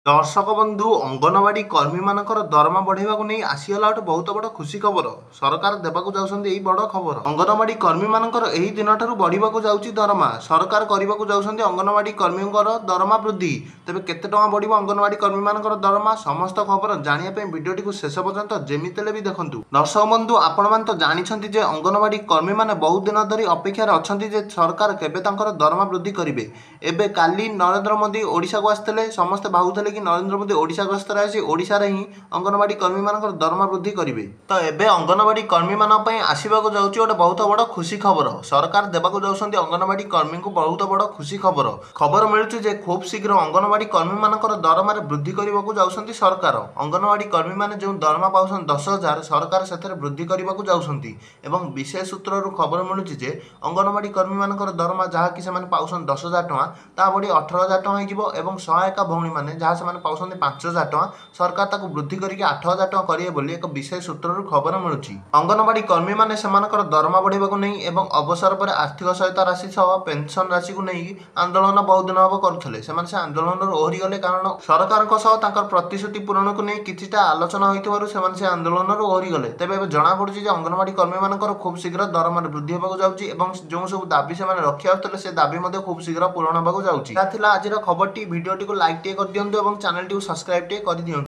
दर्शक बंधु अंगनवाड़ी कर्मी मानकर दरमा बढ़ाइबा नहीं आसीगला गोटे बहुत बड़ खुशी खबर सरकार देवाक जाउछन्ती एही बड़ खबर। अंगनवाड़ी कर्मी मानकर एही दिन ठारू बढ़िबाक जाउछि दरमा सरकार करिबाक जाउछन्ती अंगनवाड़ी कर्मींकर दरमा वृद्धि। तेबे केते टका बढ़िबो अंगनवाड़ी कर्मी मानकर दरमा समस्त खबर जानिया पे वीडियोटी को शेष पर्यंत जेमितेले भी देखंतु। दर्शक बंधु आपण मान तो जानिछन्ती जे अंगनवाड़ी कर्मी माने बहुत दिन धरी अपेक्षार अछन्ती जे सरकार केबे तांकर दरमा वृद्धि करिवे। एबे काली नरेंद्र मोदी ओडिशा को आस्थिले समस्त भावुले कि नरेंद्र मोदी ओडिशा गस्तर आसी ओडिशा रे ही अंगनवाड़ी कर्मी मानकर दरमा वृद्धि करिवे। तो एबे अंगनवाड़ी कर्मी मानक पई आसीबाको जाउछि गोटे बहुत बड़ खुशी खबर सरकार देबाको जाउछन्ती अंगनवाड़ी कर्मी को बहुत बड़ खुशी खबर मिलुछि जे खूब शीघ्र अंगनवाड़ी कर्मी मानकर दरमा रे वृद्धि करिबाको जाउछन्ती सरकार। अंगनवाड़ी कर्मी माने जो दरमा पाउछन 10,000 सरकार सेथरे वृद्धि करिबाको जाउछन्ती एवं विशेष सूत्ररु खबर मिलुछि जे अंगनवाड़ी कर्मी मानकर दरमा जहा कि से माने पाउछन 10,000 टका ता बडी 18,000 टका हिजिबो एवं सहायका भौणी माने जहा से माने पाउछन 5,000 टका सरकार ताकू वृद्धि करके 8,000 टका करिए बोली एक विशेष सूत्ररु खबर मिलुछि। अंगनवाड़ी कर्मी माने सेमानकर दरमा बढ़ाइबाको नहीं एवं अवसर पर आर्थिक सहायता राशि सह पेंशन राशि को नहीं आंदोलन बहुत दिन हबो करुथले सेमाने से आंदोलन रो ओहरी गले कारण सरकार को सह तांकर प्रतिश्रुति पूरण को नहीं किछिटा आलोचना होइतबारु सेमाने से आंदोलन रो ओहरी गले। तेबे एबे जणा पडुछि जे अंगनवाड़ी कर्मी मानकर खूब शीघ्र दरमा वृद्धि हेबाको जाउछि एवं जो सब दाबी सेमाने रखि आउतले से दाबी मध्ये खूब शीघ्र पूरण हेबाको जाउछि। ता थिला आजिर खबरटी वीडियोटी को लाइक टे कर दियंतु एवं चैनल टी को सब्सक्राइब टे कर दियंतु।